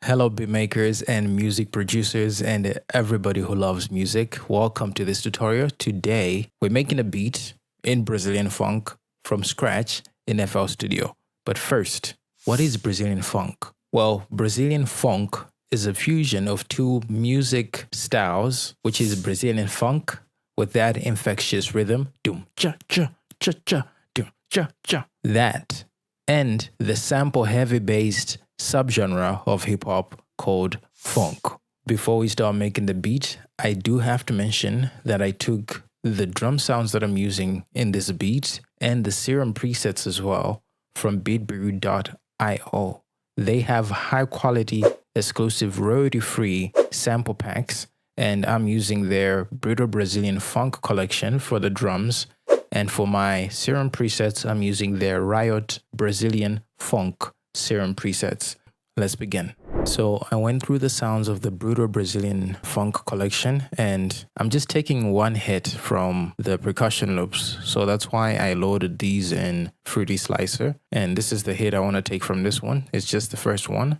Hello, beat makers and music producers and everybody who loves music. Welcome to this tutorial. Today, we're making a beat in Brazilian funk from scratch in FL Studio. But first, what is Brazilian funk? Well, Brazilian funk is a fusion of two music styles, which is Brazilian funk with that infectious rhythm, doom cha cha cha cha, doom cha cha. That and the sample heavy based subgenre of hip hop called funk. Before we start making the beat, I do have to mention that I took the drum sounds that I'm using in this beat and the serum presets as well from beatbrew.io. They have high quality, exclusive royalty free sample packs, and I'm using their Brutal Brazilian Funk collection for the drums. And for my serum presets, I'm using their Riot Brazilian Funk serum presets. Let's begin. So I went through the sounds of the Brutal Brazilian Funk collection, and I'm just taking one hit from the percussion loops. So that's why I loaded these in Fruity Slicer. And this is the hit I want to take from this one. It's just the first one.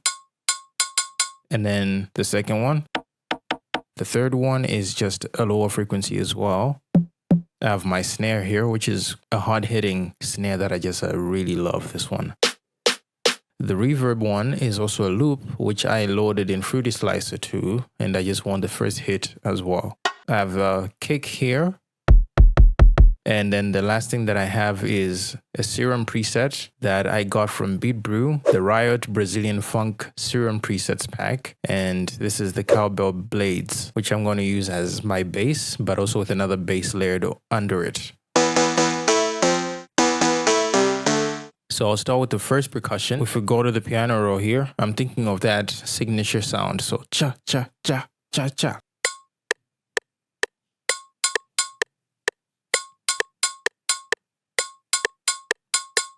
And then the second one. The third one is just a lower frequency as well. I have my snare here, which is a hard-hitting snare that I really love this one. The reverb one is also a loop, which I loaded in Fruity Slicer too, and I just want the first hit as well. I have a kick here. And then the last thing that I have is a serum preset that I got from BeatBrew, the Riot Brazilian Funk Serum Presets pack. And this is the cowbell blades, which I'm going to use as my bass, but also with another bass layered under it. So I'll start with the first percussion. If we go to the piano roll here, I'm thinking of that signature sound. So cha, cha, cha, cha, cha.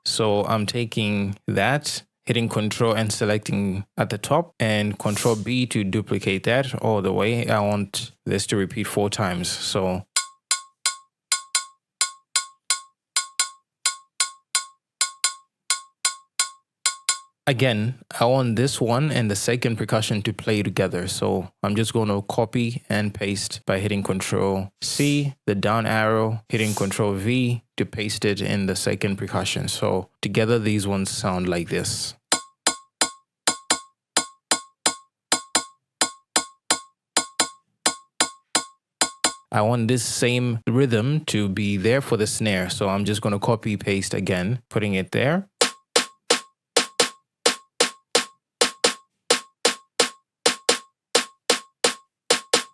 So I'm taking that, hitting Control and selecting at the top, and Control B to duplicate that all the way. I want this to repeat 4 times. So again, I want this one and the second percussion to play together. So I'm just going to copy and paste by hitting Control C, the down arrow, hitting Control V to paste it in the second percussion. So together these ones sound like this. I want this same rhythm to be there for the snare. So I'm just going to copy paste again, putting it there.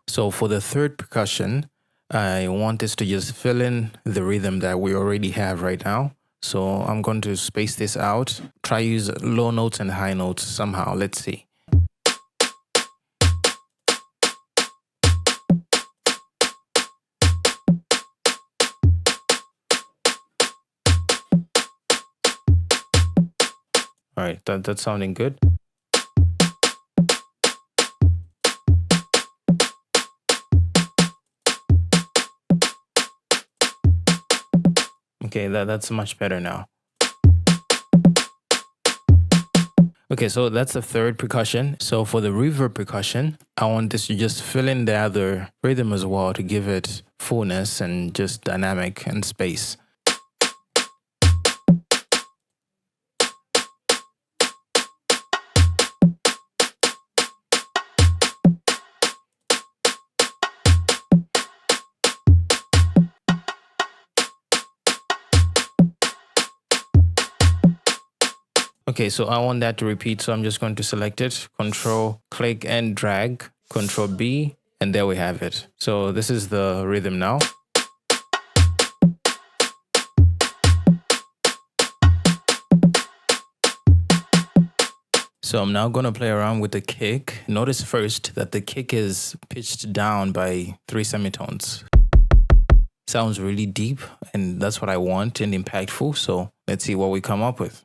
So for the third percussion, I want this to just fill in the rhythm that we already have right now. So I'm going to space this out, try use low notes and high notes somehow. Let's see. All right, that's sounding good. Okay, that's much better now. Okay, so that's the third percussion. So for the reverb percussion, I want this to just fill in the other rhythm as well to give it fullness and just dynamic and space. Okay, so I want that to repeat, so I'm just going to select it, Control, click and drag, Control B, and there we have it. So this is the rhythm now. So I'm now going to play around with the kick. Notice first that the kick is pitched down by 3 semitones. Sounds really deep, and that's what I want and impactful. So let's see what we come up with.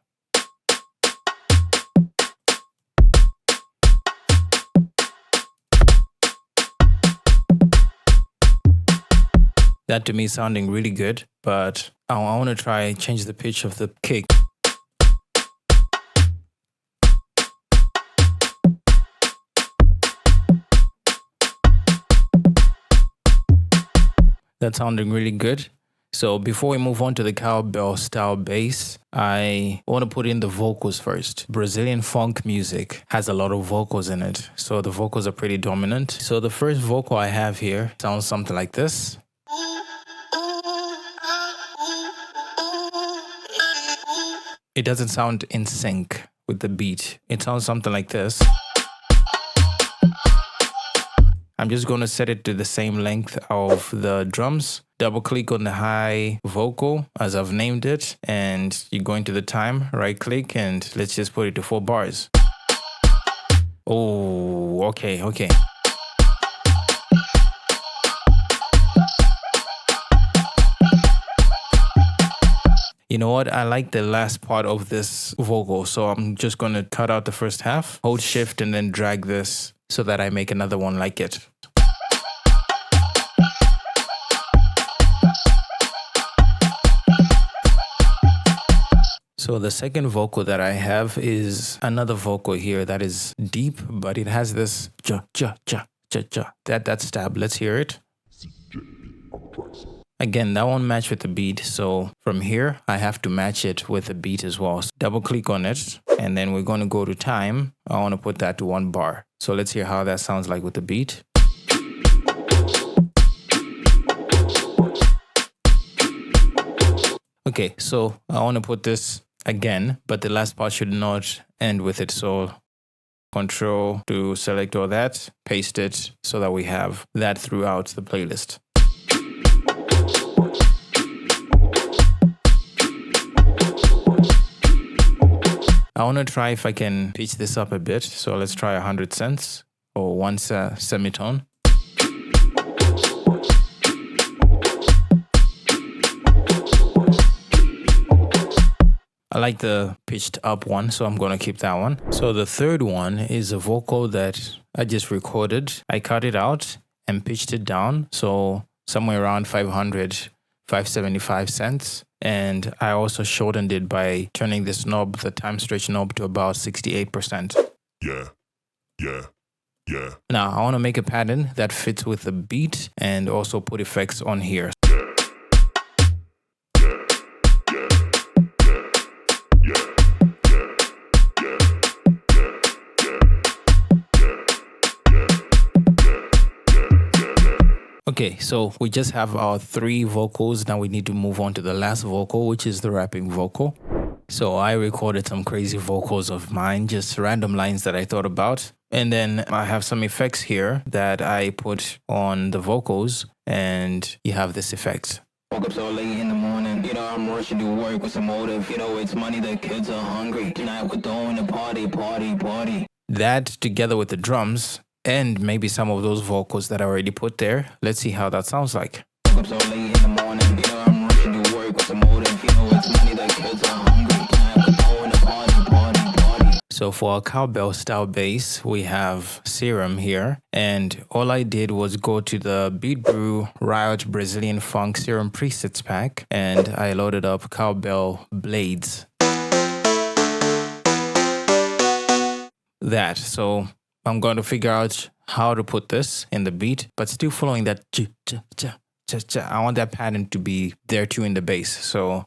That to me sounding really good, but I want to try change the pitch of the kick. That's sounding really good. So before we move on to the cowbell style bass, I want to put in the vocals first. Brazilian funk music has a lot of vocals in it, so the vocals are pretty dominant. So the first vocal I have here sounds something like this. It doesn't sound in sync with the beat. It sounds something like this. I'm just going to set it to the same length of the drums. Double click on the high vocal as I've named it, and you go into the time, right click, and let's just put it to 4 bars. Oh, okay. You know what? I like the last part of this vocal, so I'm just going to cut out the first half, hold shift, and then drag this so that I make another one like it. So the second vocal that I have is another vocal here that is deep, but it has this ja, ja, ja, ja, ja. That stab. Let's hear it. Again, that won't match with the beat. So from here, I have to match it with the beat as well. So double click on it, and then we're going to go to time. I want to put that to 1 bar. So let's hear how that sounds like with the beat. Okay, so I want to put this again, but the last part should not end with it. So Control to select all that, paste it so that we have that throughout the playlist. I want to try if I can pitch this up a bit. So let's try 100 cents or 1 semitone. I like the pitched up one, so I'm going to keep that one. So the third one is a vocal that I just recorded. I cut it out and pitched it down. So somewhere around 575 cents. And I also shortened it by turning this knob, the time stretch knob, to about 68%. Yeah. Now I want to make a pattern that fits with the beat and also put effects on here. Okay, so we just have our 3 vocals. Now we need to move on to the last vocal, which is the rapping vocal. So I recorded some crazy vocals of mine, just random lines that I thought about. And then I have some effects here that I put on the vocals, and you have this effect. Woke up so late in the morning, I'm rushing to work with some motive. It's money, the kids are hungry. Tonight we're throwing a party. That together with the drums, and maybe some of those vocals that I already put there. Let's see how that sounds like. Woke up so late in the morning, I'm rushing to work with some motive. It's money, the kids are hungry. Tonight we're throwing a party. So for our cowbell style bass, we have Serum here. And all I did was go to the Beat Brew Riot Brazilian Phonk Serum presets pack, and I loaded up cowbell blades. So I'm going to figure out how to put this in the beat, but still following that I want that pattern to be there too in the bass. So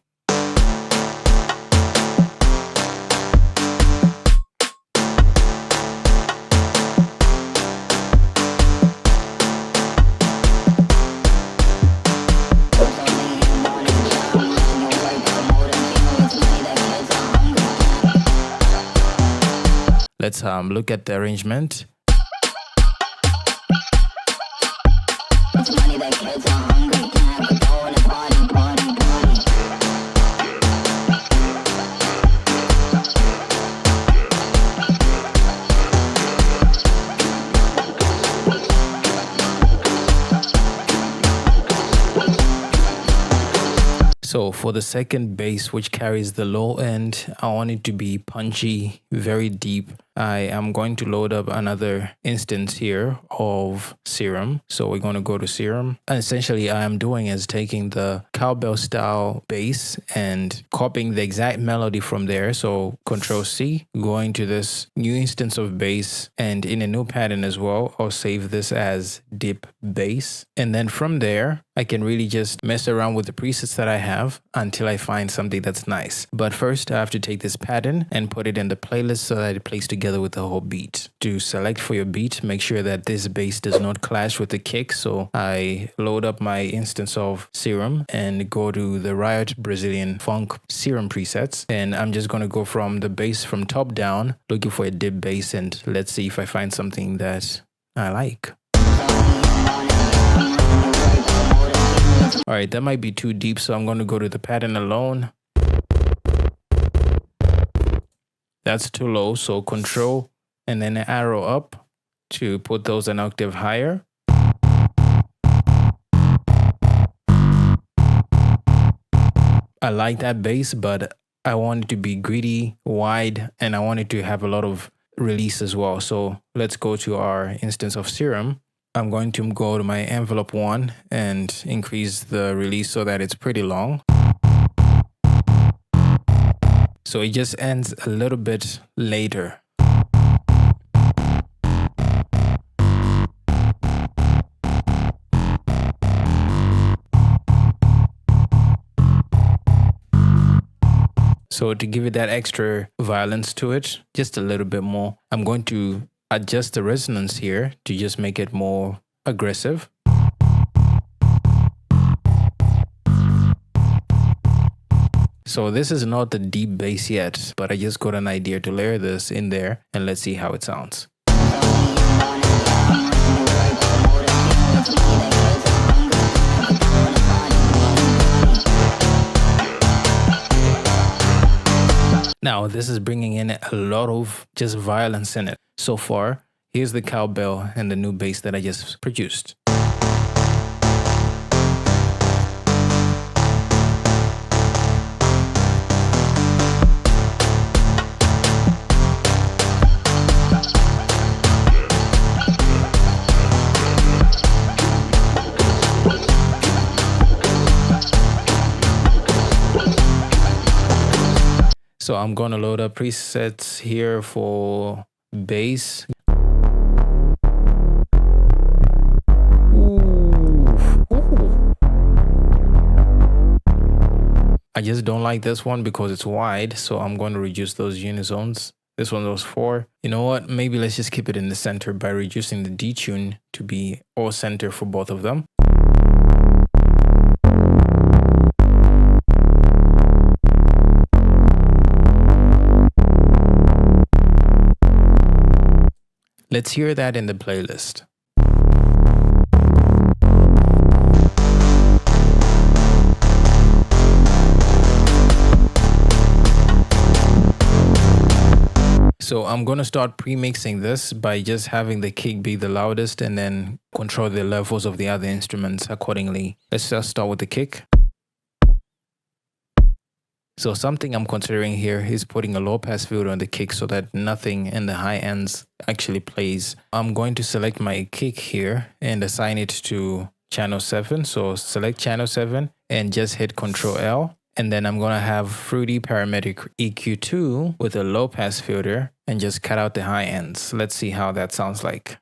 let's look at the arrangement. It's money, the kids are hungry. Tonight we're throwing a party. So for the second bass, which carries the low end, I want it to be punchy, very deep. I am going to load up another instance here of Serum. So we're going to go to Serum. And essentially, I am doing is taking the cowbell style bass and copying the exact melody from there. So Control C, going to this new instance of bass, and in a new pattern as well, I'll save this as dip bass. And then from there, I can really just mess around with the presets that I have until I find something that's nice. But first, I have to take this pattern and put it in the playlist so that it plays together with the whole beat. To select for your beat, make sure that this bass does not clash with the kick. So I load up my instance of Serum and go to the Riot Brazilian Phonk Serum presets. And I'm just going to go from the bass from top down, looking for a dip bass, and let's see if I find something that I like. All right, that might be too deep, so I'm going to go to the pattern alone. That's too low, so Control and then an arrow up to put those an octave higher. I like that bass, but I want it to be greedy, wide, and I want it to have a lot of release as well. So let's go to our instance of Serum. I'm going to go to my envelope 1 and increase the release so that it's pretty long. So it just ends a little bit later. So to give it that extra violence to it, just a little bit more, I'm going to adjust the resonance here to just make it more aggressive. So this is not the deep bass yet, but I just got an idea to layer this in there, and let's see how it sounds. Now, this is bringing in a lot of just violence in it. So far, here's the cowbell and the new bass that I just produced. So I'm going to load up presets here for bass. I just don't like this one because it's wide, so I'm going to reduce those unizones. This one was 4. You know what? Maybe let's just keep it in the center by reducing the detune to be all center for both of them. Let's hear that in the playlist. So I'm going to start pre-mixing this by just having the kick be the loudest and then control the levels of the other instruments accordingly. Let's just start with the kick. So something I'm considering here is putting a low pass filter on the kick so that nothing in the high ends actually plays. I'm going to select my kick here and assign it to channel 7. So select channel 7 and just hit Control L. And then I'm going to have Fruity Parametric EQ2 with a low pass filter and just cut out the high ends. Let's see how that sounds like.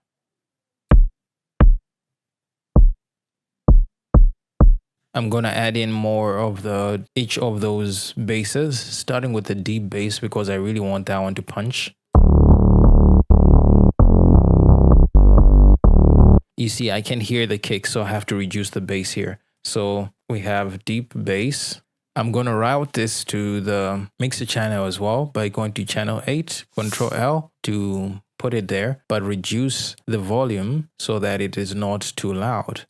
I'm going to add in more of each of those basses, starting with the deep bass because I really want that one to punch. You see, I can hear the kick, so I have to reduce the bass here. So we have deep bass. I'm going to route this to the mixer channel as well by going to channel 8, Control L to put it there, but reduce the volume so that it is not too loud.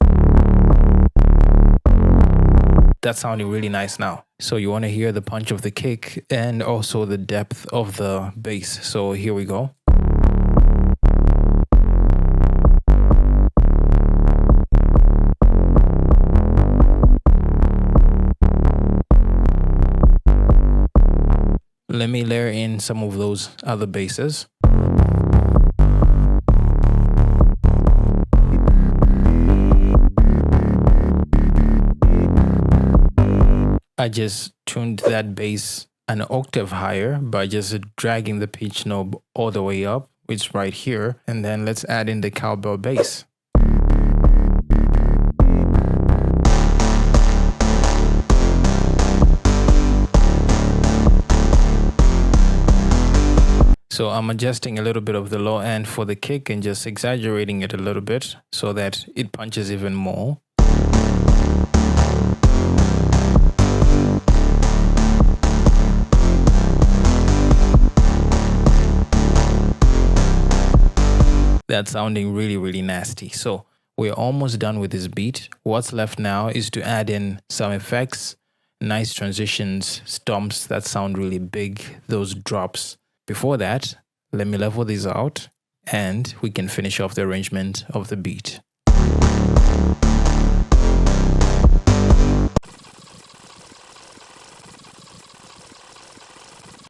That's sounding really nice now. So you want to hear the punch of the kick and also the depth of the bass. So here we go. Let me layer in some of those other basses. I just tuned that bass an octave higher by just dragging the pitch knob all the way up, which is right here. And then let's add in the cowbell bass. So I'm adjusting a little bit of the low end for the kick and just exaggerating it a little bit so that it punches even more. That's sounding really, really nasty. So we're almost done with this beat. What's left now is to add in some effects, nice transitions, stomps that sound really big, those drops. Before that, let me level these out and we can finish off the arrangement of the beat.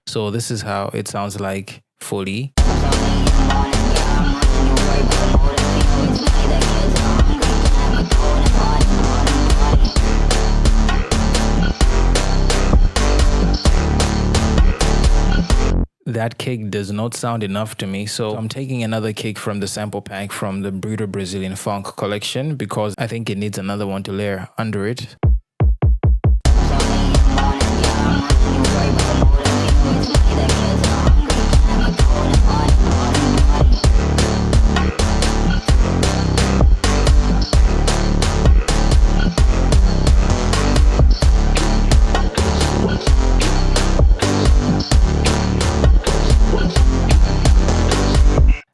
So this is how it sounds like fully. That kick does not sound enough to me, so I'm taking another kick from the sample pack from the Brazilian Phonk collection because I think it needs another one to layer under it.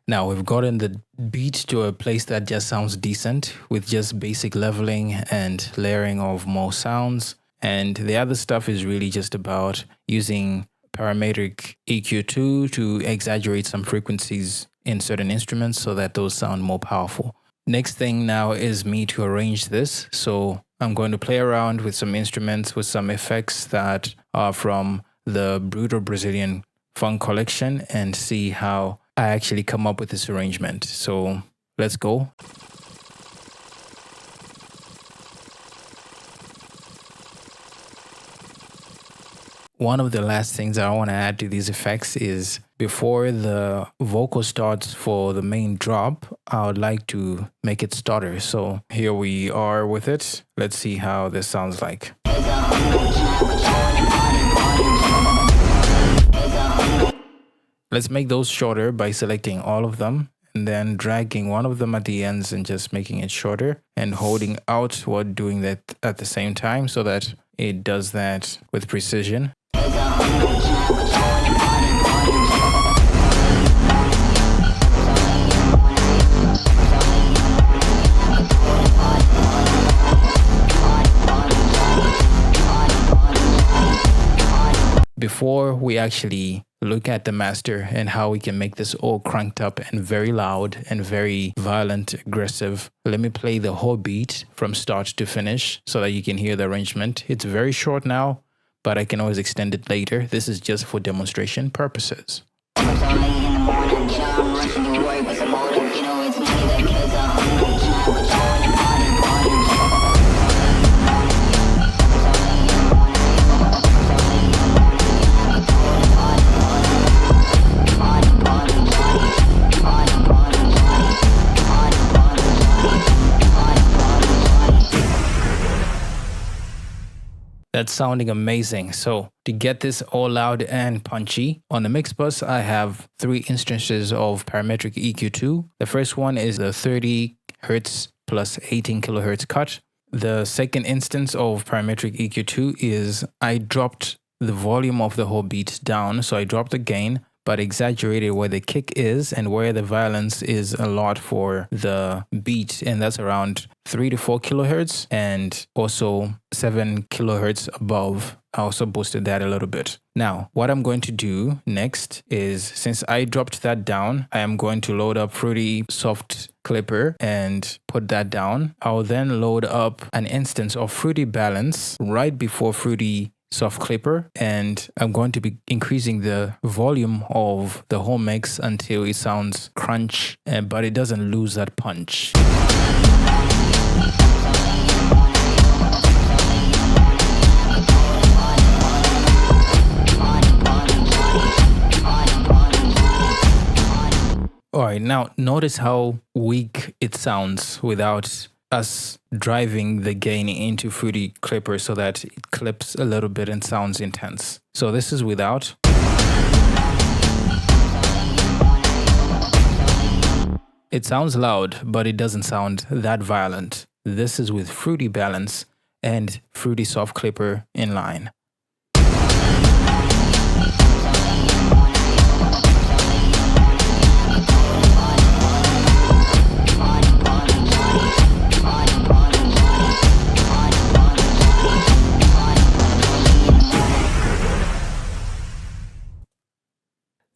Now we've gotten the beat to a place that just sounds decent with just basic leveling and layering of more sounds. And the other stuff is really just about using parametric EQ2 to exaggerate some frequencies in certain instruments so that those sound more powerful. Next thing now is me to arrange this. So I'm going to play around with some instruments, with some effects that are from the Brazilian Phonk collection and see how I actually come up with this arrangement. So let's go. One of the last things I want to add to these effects is before the vocal starts for the main drop, I would like to make it stutter. So here we are with it. Let's see how this sounds like. Let's make those shorter by selecting all of them and then dragging one of them at the ends and just making it shorter and holding out while doing that at the same time so that it does that with precision. Before we actually look at the master and how we can make this all cranked up and very loud and very violent, aggressive, let me play the whole beat from start to finish so that you can hear the arrangement. It's very short now, but I can always extend it later. This is just for demonstration purposes. That's sounding amazing. So to get this all loud and punchy, on the mix bus, I have 3 instances of parametric EQ2. The first one is the 30 Hertz plus 18 kilohertz cut. The second instance of parametric EQ2 is I dropped the volume of the whole beat down. So I dropped the gain, but exaggerated where the kick is and where the violence is a lot for the beat. And that's around 3 to 4 kilohertz and also 7 kilohertz above. I also boosted that a little bit. Now, what I'm going to do next is, since I dropped that down, I am going to load up Fruity Soft Clipper and put that down. I'll then load up an instance of Fruity Balance right before Fruity Soft Clipper, and I'm going to be increasing the volume of the whole mix until it sounds crunch, but it doesn't lose that punch. All right, now notice how weak it sounds without us driving the gain into Fruity Clipper so that it clips a little bit and sounds intense. So this is without. It sounds loud, but it doesn't sound that violent. This is with Fruity Balance and Fruity Soft Clipper in line.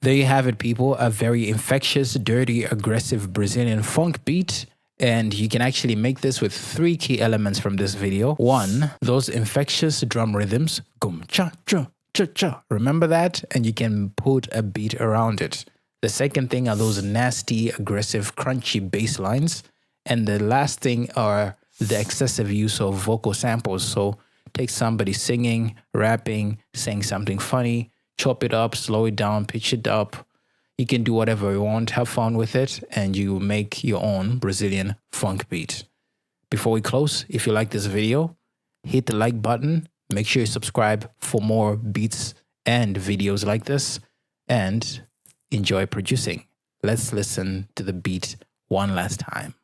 There you have it, people. A very infectious, dirty, aggressive Brazilian funk beat. And you can actually make this with 3 key elements from this video. 1, those infectious drum rhythms. Gum cha cha cha cha. Remember that? And you can put a beat around it. The second thing are those nasty, aggressive, crunchy bass lines. And the last thing are the excessive use of vocal samples. So take somebody singing, rapping, saying something funny, chop it up, slow it down, pitch it up. You can do whatever you want, have fun with it, and you make your own Brazilian funk beat. Before we close, if you like this video, hit the like button. Make sure you subscribe for more beats and videos like this, and enjoy producing. Let's listen to the beat one last time.